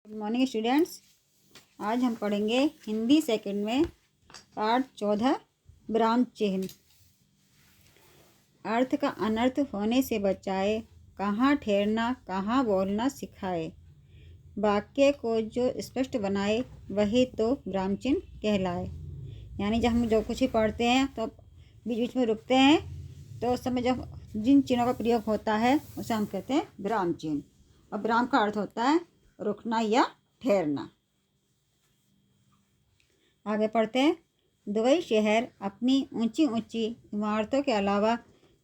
Good morning students. आज हम पढ़ेंगे हिंदी सेकंड में पाठ 14 विराम चिन्ह। अर्थ का अनर्थ होने से बचाए, कहाँ ठहरना कहाँ बोलना सिखाए। वाक्य को जो स्पष्ट बनाए वही तो विराम चिन्ह कहलाए। यानी जब हम जो कुछ ही पढ़ते हैं तो बीच बीच में रुकते हैं, तो उस समय जब जिन चिन्हों का प्रयोग होता है उसे हम कहते हैं विराम चिन्ह। और विराम का अर्थ होता है रुकना या ठहरना। आगे पढ़ते हैं। दुबई शहर अपनी ऊंची ऊंची इमारतों के अलावा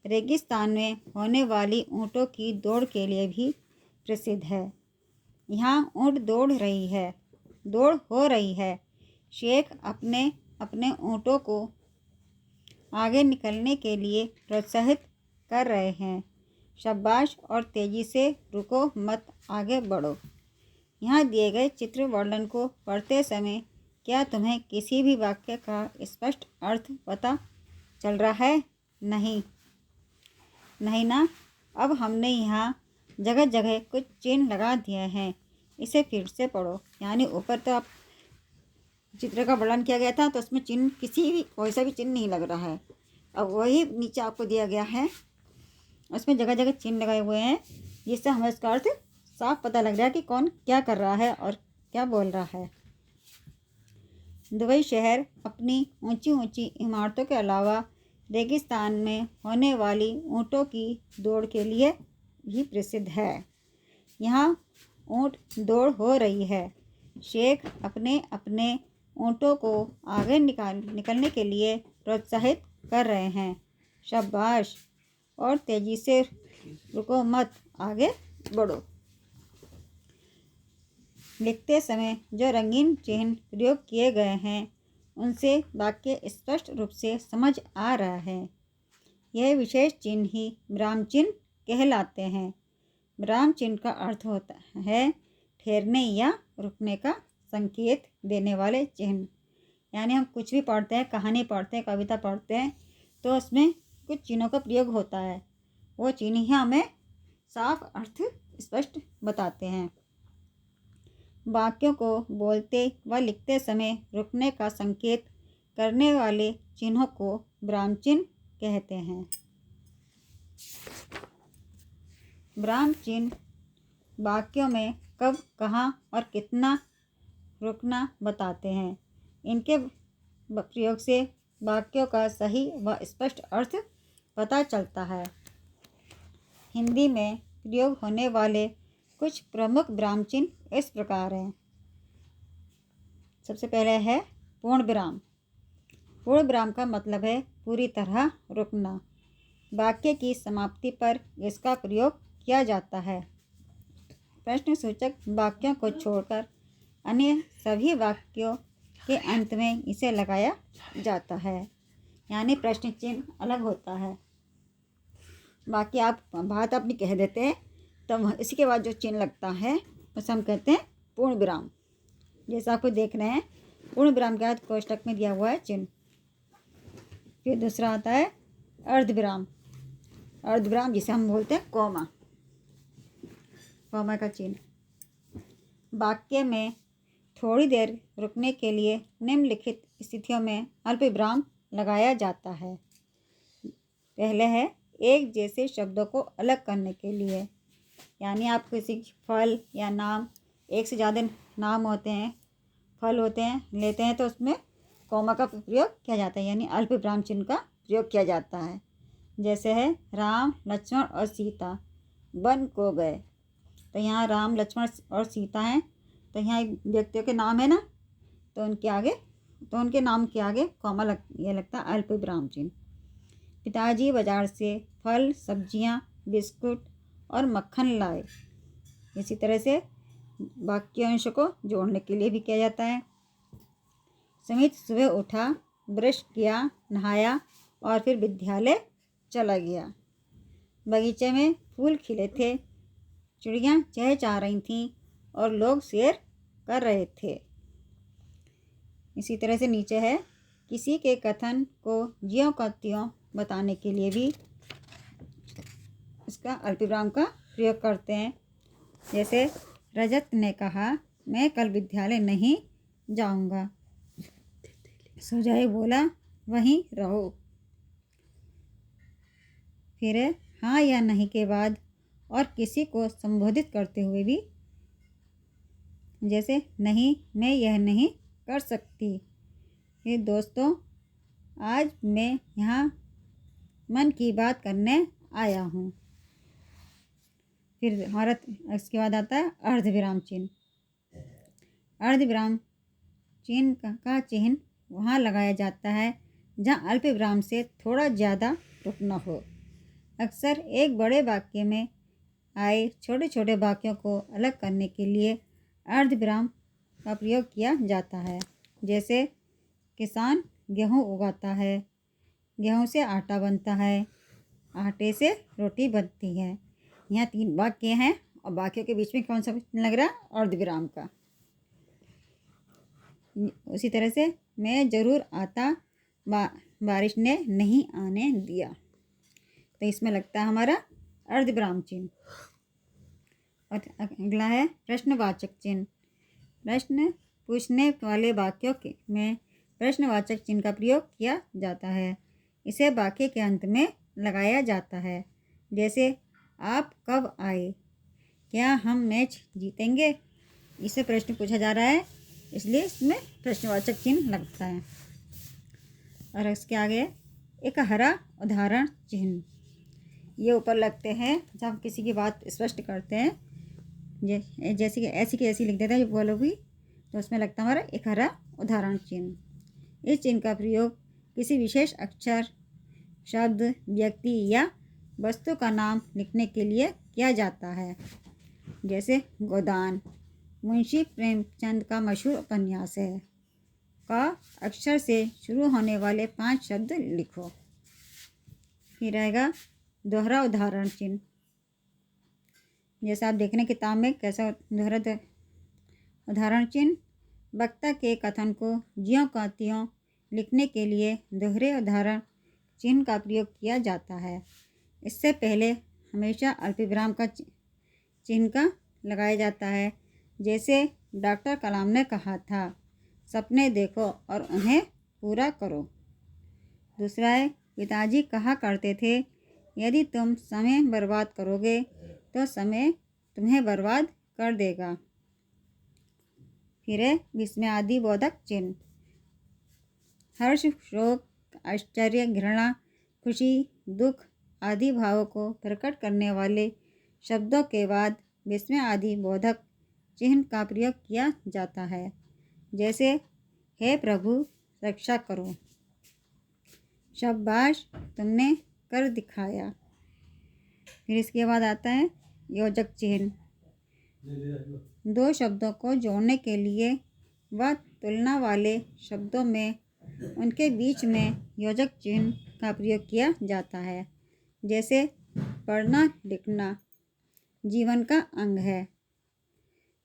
रेगिस्तान में होने वाली ऊँटों की दौड़ के लिए भी प्रसिद्ध है। यहाँ ऊँट दौड़ हो रही है। शेख अपने अपने ऊँटों को आगे निकलने के लिए प्रोत्साहित कर रहे हैं। शाबाश और तेज़ी से रुको मत, आगे बढ़ो। यहाँ दिए गए चित्र वर्णन को पढ़ते समय क्या तुम्हें किसी भी वाक्य का स्पष्ट अर्थ पता चल रहा है? नहीं ना। अब हमने यहाँ जगह जगह कुछ चिन्ह लगा दिए हैं, इसे फिर से पढ़ो। यानी ऊपर तो आप चित्र का वर्णन किया गया था, तो उसमें चिन्ह कोई सा भी चिन्ह नहीं लग रहा है। अब वही नीचे आपको दिया गया है, उसमें जगह जगह चिन्ह लगाए हुए हैं, जिससे हमें इसका अर्थ साफ पता लग रहा है कि कौन क्या कर रहा है और क्या बोल रहा है। दुबई शहर अपनी ऊंची ऊंची इमारतों के अलावा रेगिस्तान में होने वाली ऊँटों की दौड़ के लिए भी प्रसिद्ध है। यहाँ ऊँट दौड़ हो रही है। शेख अपने अपने ऊँटों को आगे निकलने के लिए प्रोत्साहित कर रहे हैं। शाबाश और तेज़ी से रुको मत, आगे बढ़ो। लिखते समय जो रंगीन चिन्ह प्रयोग किए गए हैं उनसे वाक्य स्पष्ट रूप से समझ आ रहा है। यह विशेष चिन्ह ही विराम चिन्ह कहलाते हैं। विराम चिन्ह का अर्थ होता है ठहरने या रुकने का संकेत देने वाले चिन्ह। यानी हम कुछ भी पढ़ते हैं, कहानी पढ़ते हैं, कविता पढ़ते हैं, तो उसमें कुछ चिन्हों का प्रयोग होता है। वो चिन्ह ही हमें साफ अर्थ स्पष्ट बताते हैं। वाक्यों को बोलते व लिखते समय रुकने का संकेत करने वाले चिन्हों को विराम चिन्ह कहते हैं। विराम चिन्ह वाक्यों में कब, कहाँ और कितना रुकना बताते हैं। इनके प्रयोग से वाक्यों का सही व स्पष्ट अर्थ पता चलता है। हिंदी में प्रयोग होने वाले कुछ प्रमुख विराम चिन्ह इस प्रकार हैं। सबसे पहले है पूर्ण विराम। पूर्ण विराम का मतलब है पूरी तरह रुकना। वाक्य की समाप्ति पर इसका प्रयोग किया जाता है। प्रश्नसूचक वाक्यों को छोड़कर अन्य सभी वाक्यों के अंत में इसे लगाया जाता है। यानी प्रश्न चिन्ह अलग होता है। बाकी आप बात अपनी कह देते हैं, तब इसी के बाद जो चिन्ह लगता है उसे हम कहते हैं पूर्ण विराम। जैसा आपको देख रहे हैं, पूर्ण विराम के बाद कोष्टक में दिया हुआ है चिन्ह। फिर दूसरा आता है अर्धविराम। अर्धविराम जिसे हम बोलते हैं कॉमा का चिन्ह। वाक्य में थोड़ी देर रुकने के लिए निम्नलिखित स्थितियों में अल्प विराम लगाया जाता है। पहले है एक जैसे शब्दों को अलग करने के लिए। यानी आप किसी फल या नाम, एक से ज़्यादा नाम होते हैं, फल होते हैं, लेते हैं, तो उसमें कॉमा का प्रयोग किया जाता है। यानी अल्प विराम चिन्ह का प्रयोग किया जाता है। जैसे है राम, लक्ष्मण और सीता वन को गए। तो यहाँ राम, लक्ष्मण और सीता हैं, तो यहाँ एक व्यक्तियों के नाम है ना, तो उनके नाम के आगे कॉमा लगता है अल्प विराम चिन्ह। पिताजी बाजार से फल, सब्जियाँ, बिस्कुट और मक्खन लाए। इसी तरह से वाक्यांश को जोड़ने के लिए भी किया जाता है। सुमित सुबह उठा, ब्रश किया, नहाया और फिर विद्यालय चला गया। बगीचे में फूल खिले थे, चिड़ियाँ चहचहा रही थीं और लोग सैर कर रहे थे। इसी तरह से नीचे है किसी के कथन को ज्यों का त्यों बताने के लिए भी इसका अल्पविराम का प्रयोग करते हैं। जैसे रजत ने कहा, मैं कल विद्यालय नहीं जाऊंगा। सुजय बोला, वहीं रहो। फिर हाँ या नहीं के बाद और किसी को संबोधित करते हुए भी, जैसे नहीं, मैं यह नहीं कर सकती। फिर दोस्तों, आज मैं यहाँ मन की बात करने आया हूँ। फिर हमारा इसके बाद आता है अर्धविराम चिन्ह। अर्धविराम चिन्ह का चिन्ह वहाँ लगाया जाता है जहाँ अल्पविराम से थोड़ा ज़्यादा रुकना हो। अक्सर एक बड़े वाक्य में आए छोटे छोटे वाक्यों को अलग करने के लिए अर्धविराम का प्रयोग किया जाता है। जैसे किसान गेहूँ उगाता है, गेहूँ से आटा बनता है, आटे से रोटी बनती है। यहाँ 3 वाक्य हैं और वाक्यों के बीच में कौन सा लग रहा है? अर्धविराम का। उसी तरह से मैं ज़रूर आता, बारिश ने नहीं आने दिया। तो इसमें लगता है हमारा अर्धविराम चिन्ह। और अगला है प्रश्नवाचक चिन्ह। प्रश्न पूछने वाले वाक्यों में प्रश्नवाचक चिन्ह का प्रयोग किया जाता है। इसे वाक्य के अंत में लगाया जाता है। जैसे आप कब आए? क्या हम मैच जीतेंगे? इसे प्रश्न पूछा जा रहा है, इसलिए इसमें प्रश्नवाचक चिन्ह लगता है। और इसके आगे एक हरा उदाहरण चिन्ह, ये ऊपर लगते हैं जब हम किसी की बात स्पष्ट करते हैं। जैसे कि ऐसी की ऐसी लिख देते हैं, बोलो भी, तो उसमें लगता है हमारा एक हरा उदाहरण चिन्ह। इस चिन्ह का प्रयोग किसी विशेष अक्षर, शब्द, व्यक्ति या वस्तु का नाम लिखने के लिए किया जाता है। जैसे गोदान मुंशी प्रेमचंद का मशहूर उपन्यास है। का अक्षर से शुरू होने वाले 5 शब्द लिखो। फिर आएगा दोहरा उदाहरण चिन्ह। जैसा आप देख रहे हैं किताब में कैसा दोहरा उदाहरण चिन्ह, वक्ता के कथन को ज्यों का त्यों लिखने के लिए दोहरे उदाहरण चिन्ह का प्रयोग किया जाता है। इससे पहले हमेशा अल्पविराम का चिन्ह का लगाया जाता है। जैसे डॉक्टर कलाम ने कहा था, सपने देखो और उन्हें पूरा करो। दूसरा है, पिताजी कहा करते थे, यदि तुम समय बर्बाद करोगे तो समय तुम्हें बर्बाद कर देगा। फिर है विस्मयादि बोधक चिन्ह। हर्ष, शोक, आश्चर्य, घृणा, खुशी, दुख आदि भावों को प्रकट करने वाले शब्दों के बाद विस्मय आदि बोधक चिन्ह का प्रयोग किया जाता है। जैसे हे प्रभु रक्षा करो, शाबाश तुमने कर दिखाया। फिर इसके बाद आता है योजक चिन्ह। 2 शब्दों को जोड़ने के लिए व तुलना वाले शब्दों में उनके बीच में योजक चिन्ह का प्रयोग किया जाता है। जैसे पढ़ना लिखना जीवन का अंग है,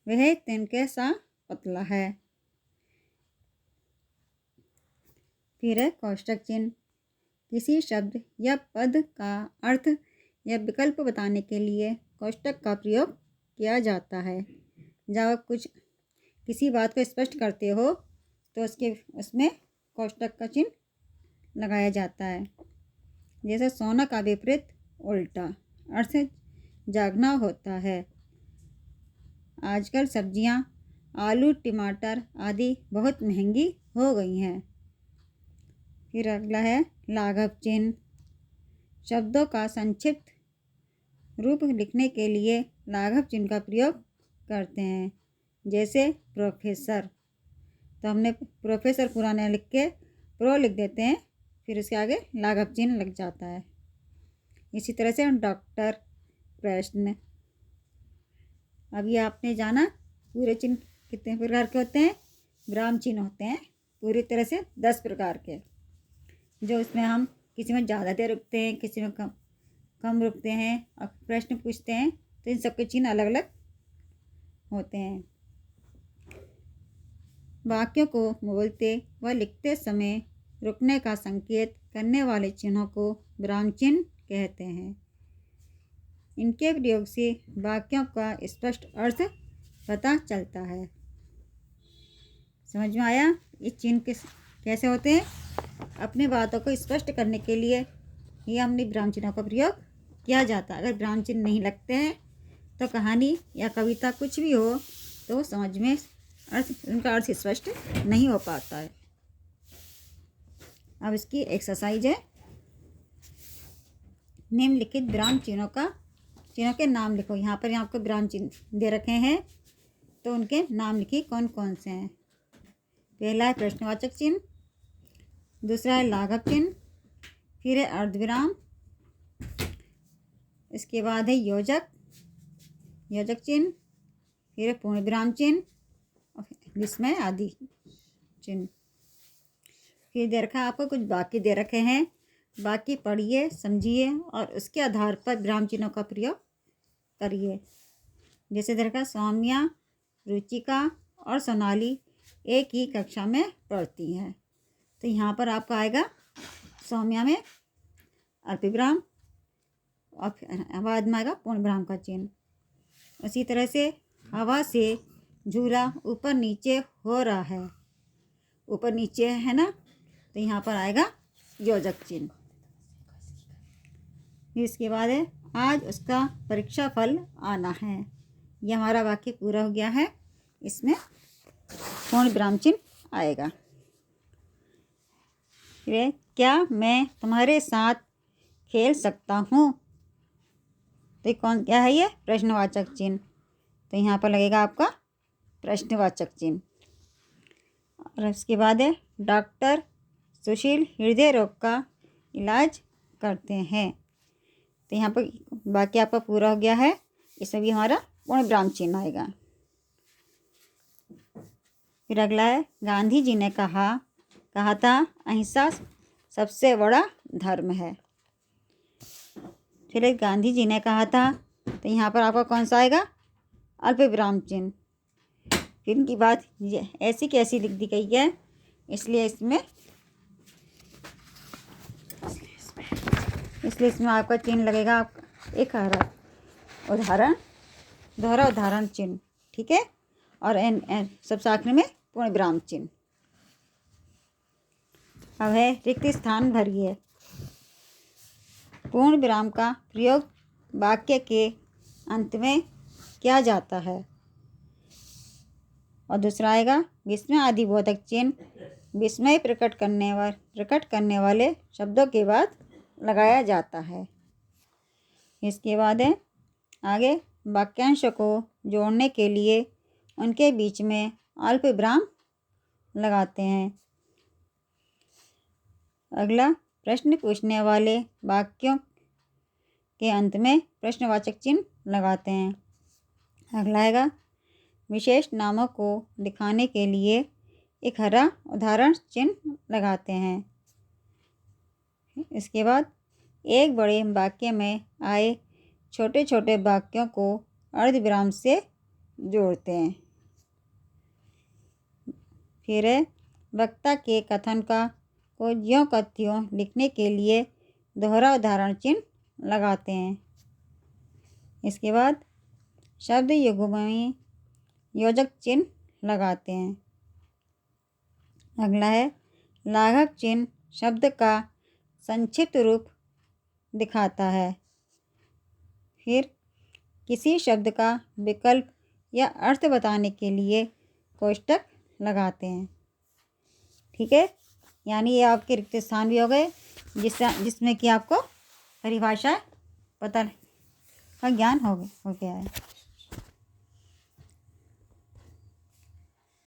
वह तिनके सा पतला है। फिर है कोष्टक चिन्ह। किसी शब्द या पद का अर्थ या विकल्प बताने के लिए कोष्टक का प्रयोग किया जाता है। जब आप किसी बात को स्पष्ट करते हो तो उसमें कोष्टक का चिन्ह लगाया जाता है। जैसे सोना का विपरीत उल्टा, अर्थ जागना होता है। आजकल सब्जियां, आलू, टमाटर आदि बहुत महंगी हो गई हैं। फिर अगला है लाघव चिन्ह। शब्दों का संक्षिप्त रूप लिखने के लिए लाघव चिन्ह का प्रयोग करते हैं। जैसे प्रोफेसर, तो हमने प्रोफेसर पूरा न लिख के प्रो लिख देते हैं, फिर उसके आगे लाघव चिन्ह लग जाता है। इसी तरह से डॉक्टर, प्रश्न। अभी आपने जाना पूरे चिन्ह कितने प्रकार के होते हैं। विराम चिन्ह होते हैं पूरी तरह से 10 प्रकार के, जो इसमें हम किसी में ज़्यादा देर रुकते हैं, किसी में कम रुकते हैं और प्रश्न पूछते हैं, तो इन सबके चिन्ह अलग अलग होते हैं। वाक्यों को बोलते व लिखते समय रुकने का संकेत करने वाले चिन्हों को विराम चिन्ह कहते हैं। इनके प्रयोग से वाक्यों का स्पष्ट अर्थ पता चलता है। समझ में आया ये चिन्ह कैसे होते हैं? अपनी बातों को स्पष्ट करने के लिए ये हमने विराम चिन्हों का प्रयोग किया जाता है। अगर विराम चिन्ह नहीं लगते हैं तो कहानी या कविता कुछ भी हो तो समझ में उनका अर्थ स्पष्ट नहीं हो पाता है। अब इसकी एक्सरसाइज है, निम्नलिखित विराम चिन्हों के नाम लिखो। यहाँ पर आपको विराम चिन्ह दे रखे हैं तो उनके नाम लिखिए कौन कौन से हैं। पहला है प्रश्नवाचक चिन्ह, दूसरा है लाघव चिन्ह, फिर है अर्धविराम, इसके बाद है योजक चिन्ह, फिर है पूर्ण विराम चिन्ह और विस्मय आदि चिन्ह। फिर दे रखा आपको कुछ वाक्य दे रखे हैं, वाक्य पढ़िए, समझिए और उसके आधार पर विराम चिन्हों का प्रयोग करिए। जैसे दे रखा सौम्या, रुचिका और सोनाली एक ही कक्षा में पढ़ती हैं, तो यहाँ पर आपका आएगा सौम्या में अल्पविराम और बाद में आएगा पूर्ण विराम का चिन्ह। उसी तरह से हवा से झूला ऊपर नीचे हो रहा है, ऊपर नीचे है ना, तो यहाँ पर आएगा योजक चिन्ह। इसके बाद है आज उसका परीक्षा फल आना है। ये हमारा वाक्य पूरा हो गया है, इसमें पूर्ण विराम चिन्ह आएगा। फिर क्या मैं तुम्हारे साथ खेल सकता हूँ, तो कौन क्या है ये प्रश्नवाचक चिन्ह, तो यहाँ पर लगेगा आपका प्रश्नवाचक चिन्ह। और उसके बाद है डॉक्टर सुशील हृदय रोग का इलाज करते हैं, तो यहाँ पर वाक्य आपका पूरा हो गया है, इसमें भी हमारा पूर्ण विराम चिन्ह आएगा। फिर अगला है गांधी जी ने कहा था अहिंसा सबसे बड़ा धर्म है। फिर गांधी जी ने कहा था, तो यहाँ पर आपका कौन सा आएगा अल्प विराम चिन्ह। फिर इनकी बात ऐसी कैसी लिख दी गई है, इसलिए इसमें आपका चिन्ह लगेगा आपका एक दोहरा उदाहरण चिन्ह, ठीक है। और सबसे आखिर में पूर्ण विराम चिन्ह। अब है रिक्त स्थान भरिए। पूर्ण विराम का प्रयोग वाक्य के अंत में किया जाता है। और दूसरा आएगा विस्मय आदि बोधक चिन्ह, विस्मय प्रकट करने वाले शब्दों के बाद लगाया जाता है। इसके बाद है आगे वाक्यांश को जोड़ने के लिए उनके बीच में अल्प विराम लगाते हैं। अगला प्रश्न पूछने वाले वाक्यों के अंत में प्रश्नवाचक चिन्ह लगाते हैं। अगला आएगा विशेष नामों को दिखाने के लिए एक हरा उदाहरण चिन्ह लगाते हैं। इसके बाद एक बड़े वाक्य में आए छोटे छोटे वाक्यों को अर्धविराम से जोड़ते हैं। फिर वक्ता के कथन को ज्यों का त्यों लिखने के लिए दोहरा उदाहरण चिन्ह लगाते हैं। इसके बाद शब्द युग्म में योजक चिन्ह लगाते हैं। अगला है लाघव चिन्ह शब्द का संक्षिप्त रूप दिखाता है। फिर किसी शब्द का विकल्प या अर्थ बताने के लिए कोष्टक लगाते हैं, ठीक है। यानी ये आपके रिक्त स्थान भी हो गए जिसमें कि आपको परिभाषा पता का ज्ञान हो गया है।